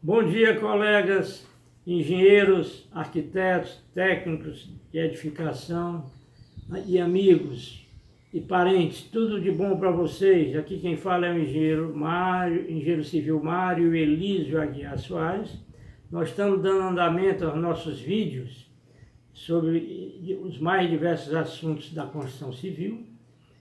Bom dia, colegas, engenheiros, arquitetos, técnicos de edificação e amigos e parentes. Tudo de bom para vocês. Aqui quem fala é o engenheiro civil Mário Elísio Aguiar Soares. Nós estamos dando andamento aos nossos vídeos sobre os mais diversos assuntos da construção civil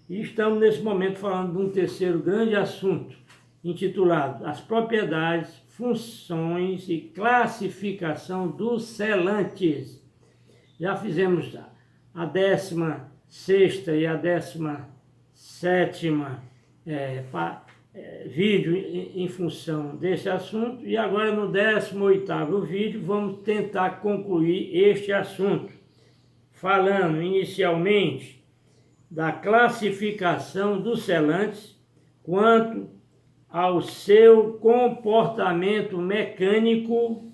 e estamos nesse momento falando de um terceiro grande assunto intitulado As propriedades, funções e classificação dos selantes. Já fizemos a 16ª e a 17ª vídeo em função desse assunto, e agora no 18º vídeo vamos tentar concluir este assunto, falando inicialmente da classificação dos selantes quanto ao seu comportamento mecânico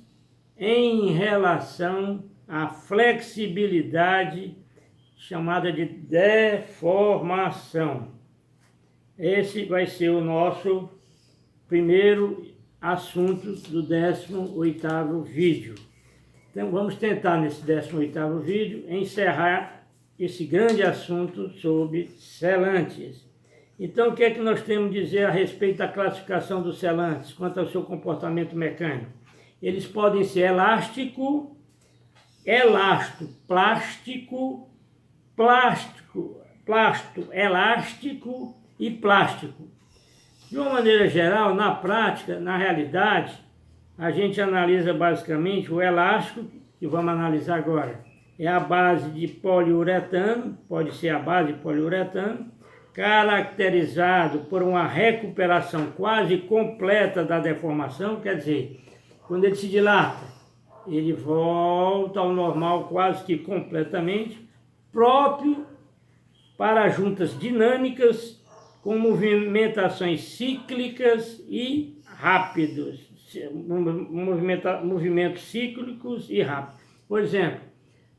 em relação à flexibilidade, chamada de deformação. Esse vai ser o nosso primeiro assunto do 18º vídeo. Então vamos tentar nesse 18º vídeo encerrar esse grande assunto sobre selantes. Então o que é que nós temos a dizer a respeito da classificação dos selantes quanto ao seu comportamento mecânico? Eles podem ser elástico, elastoplástico, elástico e plástico. De uma maneira geral, na prática, na realidade, a gente analisa basicamente o elástico, que vamos analisar agora. É a base de poliuretano, pode ser a base de poliuretano, caracterizado por uma recuperação quase completa da deformação, quer dizer, quando ele se dilata, ele volta ao normal quase que completamente, próprio para juntas dinâmicas com movimentações cíclicas e rápidos, movimentos cíclicos e rápidos. Por exemplo,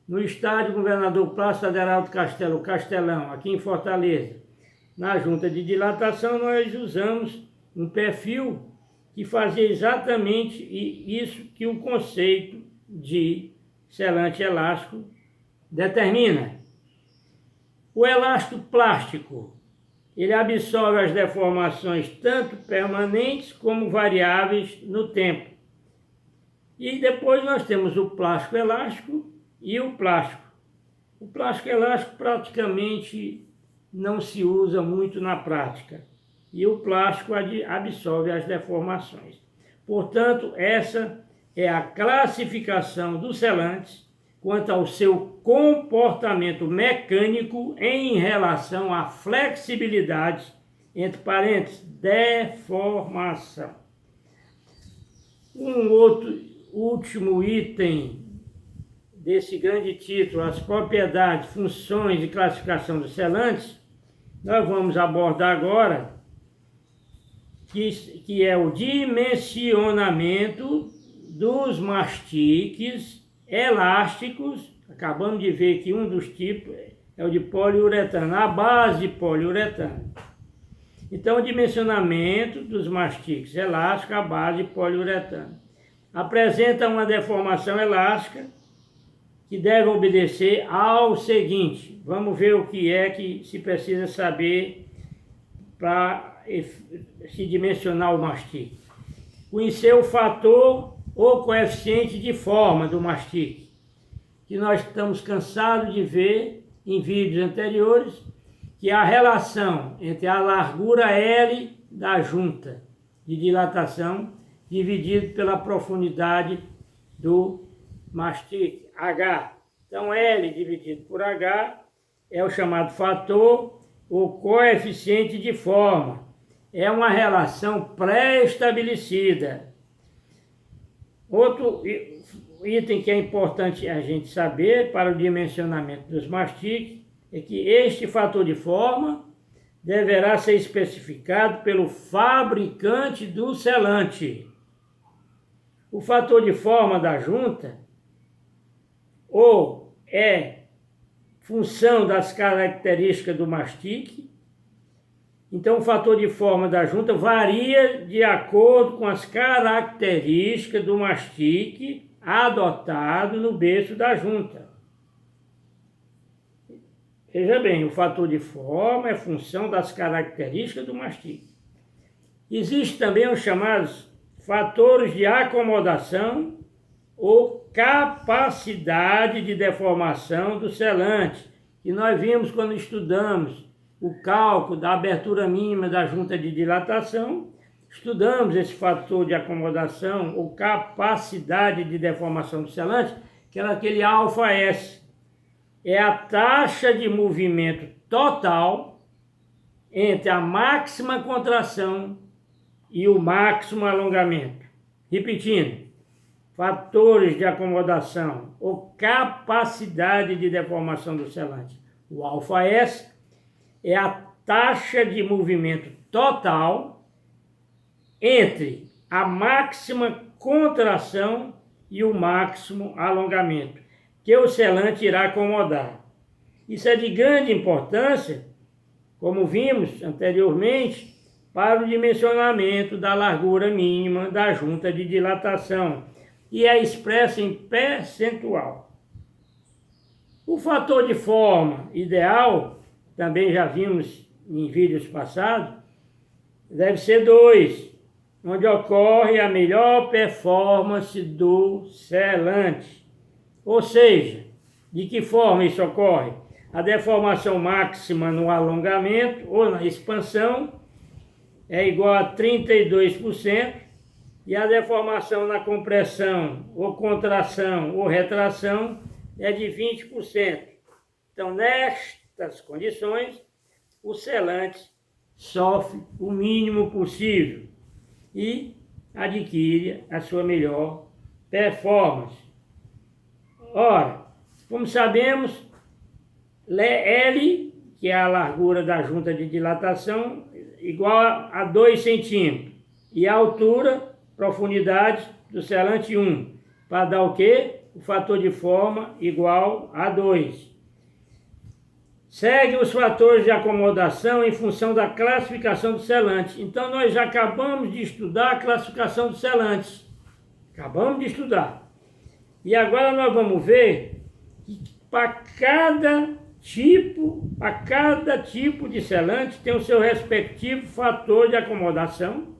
no estádio Governador Plácido Aderaldo Castelo, Castelão, aqui em Fortaleza, na junta de dilatação nós usamos um perfil que fazia exatamente isso que o conceito de selante elástico determina. O elástico plástico, ele absorve as deformações tanto permanentes como variáveis no tempo. E depois nós temos o plástico elástico e o plástico. O plástico elástico praticamente não se usa muito na prática. E o plástico absorve as deformações. Portanto, essa é a classificação dos selantes quanto ao seu comportamento mecânico em relação à flexibilidade, entre parênteses, deformação. Um outro último item desse grande título, as propriedades, funções e classificação dos selantes, nós vamos abordar agora, que é o dimensionamento dos mastiques elásticos. Acabamos de ver que um dos tipos é o de poliuretano, a base de poliuretano. Então, o dimensionamento dos mastiques elásticos à base de poliuretano apresenta uma deformação elástica que deve obedecer ao seguinte. Vamos ver o que é que se precisa saber para se dimensionar o mastique. Conhecer o fator ou coeficiente de forma do mastique, que nós estamos cansados de ver em vídeos anteriores, que é a relação entre a largura L da junta de dilatação dividido pela profundidade do mastique, H. Então L dividido por H é o chamado fator ou coeficiente de forma. É uma relação pré-estabelecida. Outro item que é importante a gente saber para o dimensionamento dos mastiques é que este fator de forma deverá ser especificado pelo fabricante do selante. O fator de forma da junta ou é função das características do mastique Então o fator de forma da junta varia de acordo com as características do mastique adotado no berço da junta. Veja bem, o fator de forma é função das características do mastique. Existem também os chamados fatores de acomodação ou capacidade de deformação do selante, que nós vimos quando estudamos o cálculo da abertura mínima da junta de dilatação. Estudamos esse fator de acomodação ou capacidade de deformação do selante, que era aquele ∝S. É a taxa de movimento total entre a máxima contração e o máximo alongamento. Repetindo, fatores de acomodação ou capacidade de deformação do selante. O ∝S é a taxa de movimento total entre a máxima contração e o máximo alongamento que o selante irá acomodar. Isso é de grande importância, como vimos anteriormente, para o dimensionamento da largura mínima da junta de dilatação, e é expressa em percentual. O fator de forma ideal, também já vimos em vídeos passados, deve ser 2, onde ocorre a melhor performance do selante. Ou seja, de que forma isso ocorre? A deformação máxima no alongamento ou na expansão é igual a 32%, e a deformação na compressão ou contração ou retração é de 20%. Então, nestas condições, o selante sofre o mínimo possível e adquire a sua melhor performance. Ora, como sabemos, L, que é a largura da junta de dilatação, igual a 2 centímetros, e a altura, profundidade do selante 1, para dar o quê? O fator de forma igual a 2. Segue os fatores de acomodação em função da classificação do selante. Então nós já acabamos de estudar a classificação dos selantes. Acabamos de estudar. E agora nós vamos ver que para cada tipo de selante tem o seu respectivo fator de acomodação,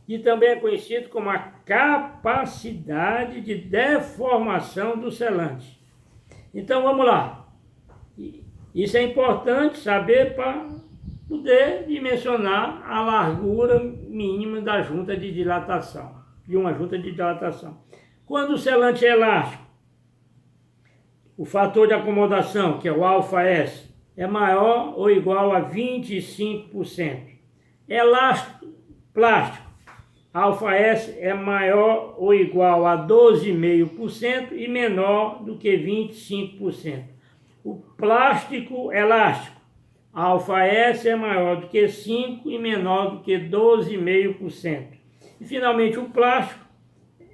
que também é conhecido como a capacidade de deformação do selante. Então vamos lá. Isso é importante saber para poder dimensionar a largura mínima da junta de dilatação, de uma junta de dilatação. Quando o selante é elástico, o fator de acomodação, que é o ∝S, é maior ou igual a 25%. Elástico plástico, ∝S é maior ou igual a 12,5% e menor do que 25%. O plástico elástico, ∝S é maior do que 5% e menor do que 12,5%. E finalmente o plástico,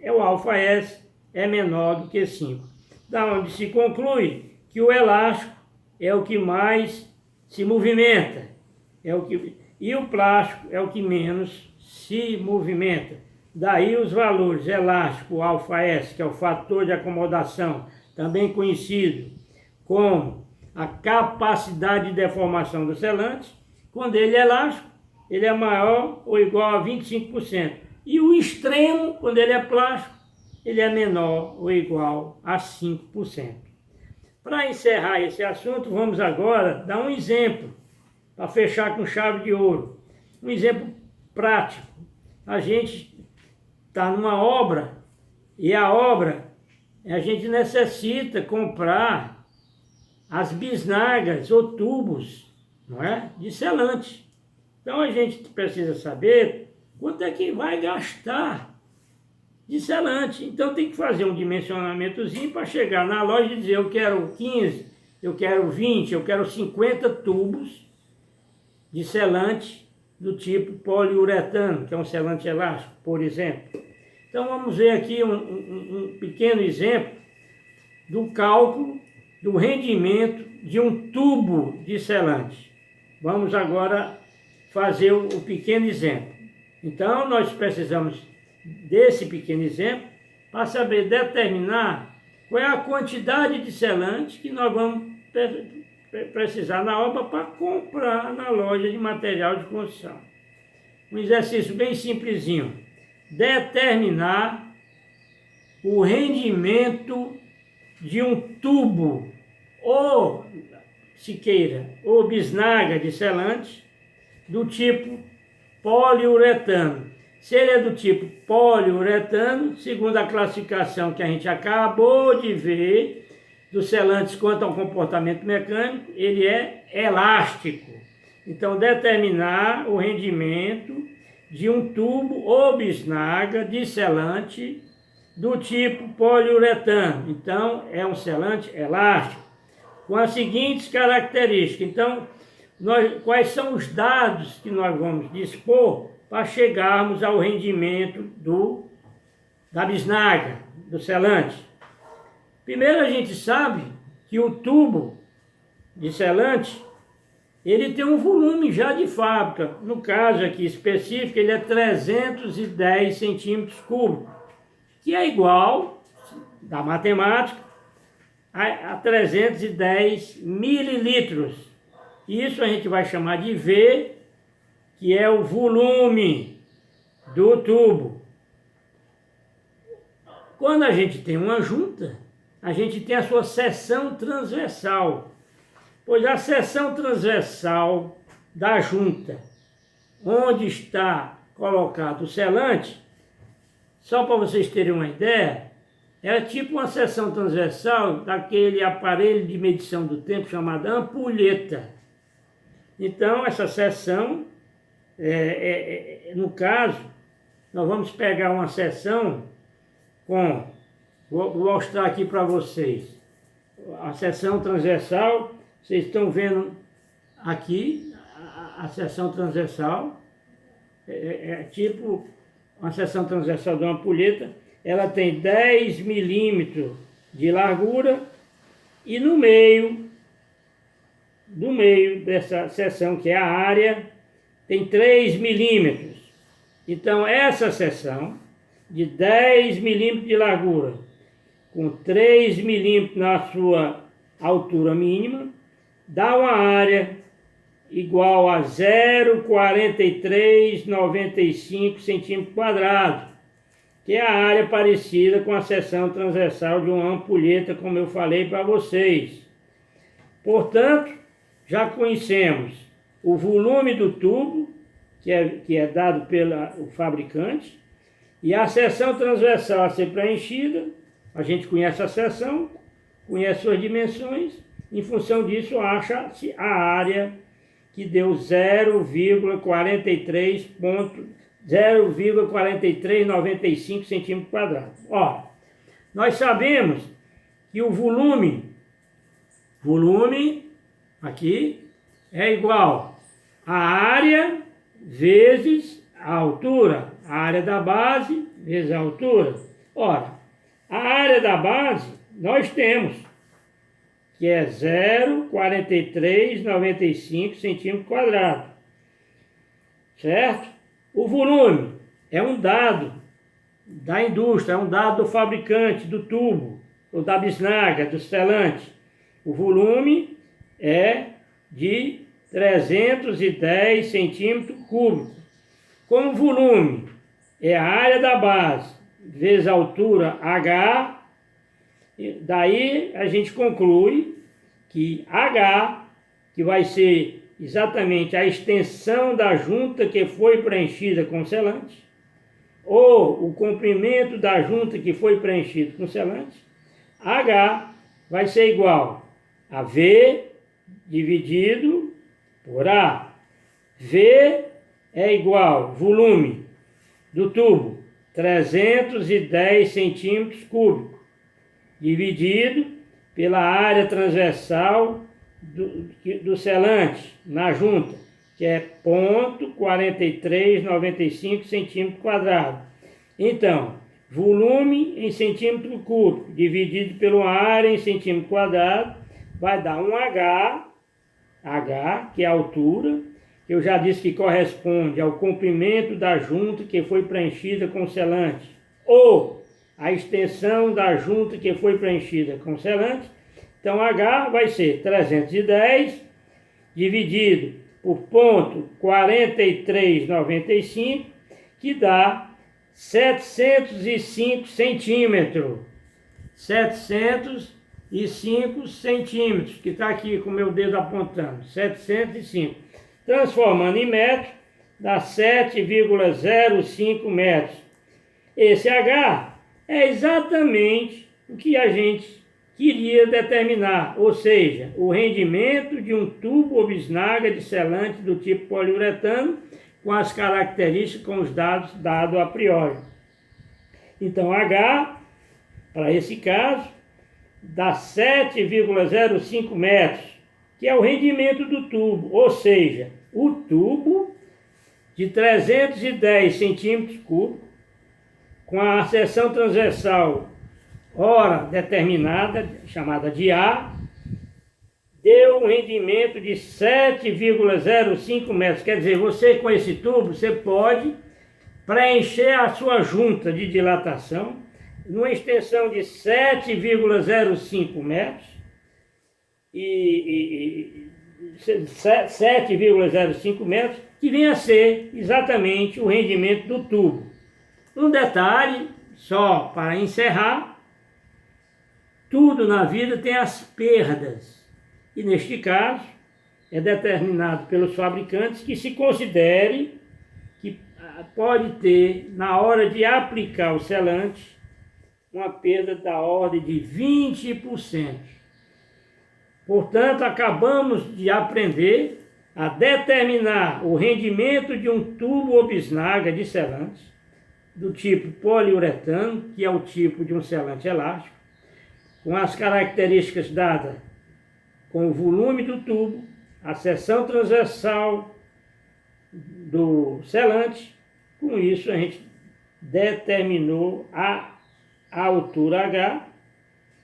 o ∝S é menor do que 5%. Da onde se conclui que o elástico é o que mais se movimenta, e o plástico é o que menos se movimenta. Daí os valores elástico, ∝S, que é o fator de acomodação, também conhecido como a capacidade de deformação do selante, quando ele é elástico, ele é maior ou igual a 25%. E o extremo, quando ele é plástico, ele é menor ou igual a 5%. Para encerrar esse assunto, vamos agora dar um exemplo, para fechar com chave de ouro. Um exemplo prático. A gente está numa obra, e a obra, a gente necessita comprar as bisnagas ou tubos, não é? De selante. Então a gente precisa saber quanto é que vai gastar de selante. Então tem que fazer um dimensionamentozinho para chegar na loja e dizer: eu quero 15, eu quero 20, eu quero 50 tubos de selante do tipo poliuretano, que é um selante elástico, por exemplo. Então vamos ver aqui um pequeno exemplo do cálculo do rendimento de um tubo de selante. Vamos agora fazer o pequeno exemplo. Então, nós precisamos desse pequeno exemplo para saber determinar qual é a quantidade de selante que nós vamos precisar na obra para comprar na loja de material de construção. Um exercício bem simplesinho. Determinar o rendimento de um tubo ou, se queira, ou bisnaga de selante do tipo poliuretano. Se ele é do tipo poliuretano, segundo a classificação que a gente acabou de ver, dos selantes quanto ao comportamento mecânico, ele é elástico. Então, determinar o rendimento de um tubo ou bisnaga de selante do tipo poliuretano. Então, é um selante elástico, com as seguintes características. Então, quais são os dados que nós vamos dispor para chegarmos ao rendimento da bisnaga, do selante? Primeiro, a gente sabe que o tubo de selante, ele tem um volume já de fábrica. No caso aqui específico, ele é 310 centímetros cúbicos, que é igual, da matemática, a 310 mililitros. Isso a gente vai chamar de V, que é o volume do tubo. Quando a gente tem uma junta, a gente tem a sua seção transversal, pois a seção transversal da junta, onde está colocado o selante, só para vocês terem uma ideia, é tipo uma seção transversal daquele aparelho de medição do tempo chamado ampulheta. Então, essa seção, no caso, nós vamos pegar uma seção vou mostrar aqui para vocês, a seção transversal, vocês estão vendo aqui, a seção transversal, tipo uma seção transversal de uma ampulheta, ela tem 10 milímetros de largura e no meio dessa seção, que é a área, tem 3 milímetros. Então, essa seção de 10 milímetros de largura, com 3 milímetros na sua altura mínima, dá uma área igual a 0,4395 centímetros quadrados, que é a área parecida com a seção transversal de uma ampulheta, como eu falei para vocês. Portanto, já conhecemos o volume do tubo, que é dado pelo fabricante, e a seção transversal a ser preenchida. A gente conhece a seção, conhece suas dimensões, em função disso acha-se a área que deu 0,4395 centímetros quadrados. Ó, nós sabemos que o volume aqui é igual a área vezes a altura, a área da base vezes a altura. Ora, a área da base nós temos, que é 0,4395 centímetros quadrados, certo? O volume é um dado da indústria, é um dado do fabricante do tubo, ou da bisnaga, do selante. O volume é de 310 centímetros cúbicos. Como o volume é a área da base vezes a altura H, daí a gente conclui que H, que vai ser exatamente a extensão da junta que foi preenchida com selante, ou o comprimento da junta que foi preenchido com selante, H vai ser igual a V dividido por A. V é igual volume do tubo, 310 centímetros cúbicos, dividido pela área transversal do selante na junta, que é 0,4395 centímetros quadrados. Então, volume em centímetro cúbico dividido pela área em centímetro quadrado vai dar um H, que é a altura, eu já disse que corresponde ao comprimento da junta que foi preenchida com selante, ou a extensão da junta que foi preenchida com selante. Então H vai ser 310 dividido por ponto 43,95, que dá 705 centímetros. 705 centímetros, que está aqui com o meu dedo apontando, 705. Transformando em metro, dá 7,05 metros. Esse H é exatamente o que a gente queria determinar, ou seja, o rendimento de um tubo ou bisnaga de selante do tipo poliuretano, com as características, com os dados a priori. Então, H, para esse caso, dá 7,05 metros, que é o rendimento do tubo, ou seja, o tubo de 310 centímetros cúbicos, com a seção transversal hora determinada, chamada de A, deu um rendimento de 7,05 metros. Quer dizer, você com esse tubo, você pode preencher a sua junta de dilatação numa extensão de 7,05 metros e 7,05 metros, que vem a ser exatamente o rendimento do tubo. Um detalhe, só para encerrar, tudo na vida tem as perdas, e neste caso é determinado pelos fabricantes que se considere que pode ter, na hora de aplicar o selante, uma perda da ordem de 20%. Portanto, acabamos de aprender a determinar o rendimento de um tubo ou bisnaga de selante do tipo poliuretano, que é o tipo de um selante elástico, com as características dadas com o volume do tubo, a seção transversal do selante. Com isso a gente determinou a altura H,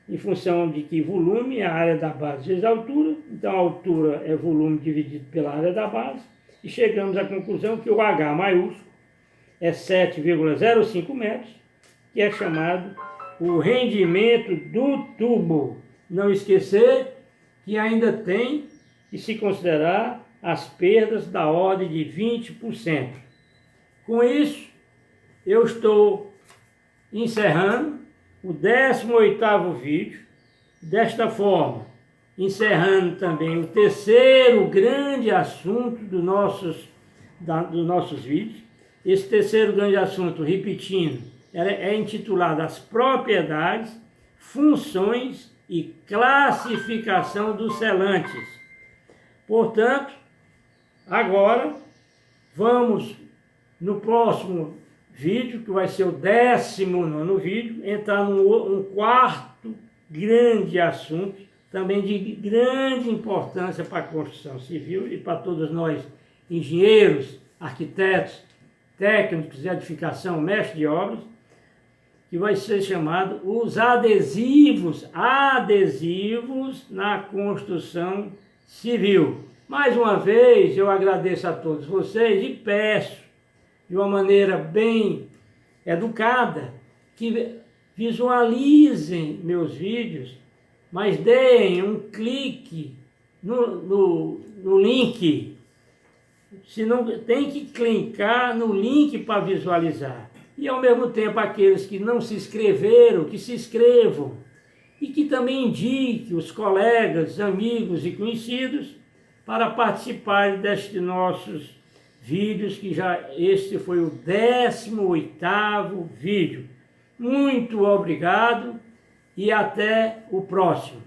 em função de que volume é a área da base vezes a altura, então a altura é volume dividido pela área da base, e chegamos à conclusão que o H maiúsculo é 7,05 metros, que é chamado o rendimento do tubo. Não esquecer que ainda tem que se considerar as perdas da ordem de 20%. Com isso, eu estou encerrando o 18º vídeo, desta forma, encerrando também o terceiro grande assunto dos nossos vídeos. Esse terceiro grande assunto, repetindo, é intitulado As Propriedades, Funções e Classificação dos Selantes. Portanto, agora vamos no próximo vídeo, que vai ser o 19º vídeo, entrar num quarto grande assunto, também de grande importância para a construção civil e para todos nós, engenheiros, arquitetos, técnicos de edificação, mestres de obras, que vai ser chamado os adesivos na construção civil. Mais uma vez, eu agradeço a todos vocês e peço, de uma maneira bem educada, que visualizem meus vídeos, mas deem um clique no link. Se não, tem que clicar no link para visualizar. E ao mesmo tempo aqueles que não se inscreveram, que se inscrevam. E que também indiquem os colegas, amigos e conhecidos para participarem destes nossos vídeos, que já este foi o 18º vídeo. Muito obrigado e até o próximo.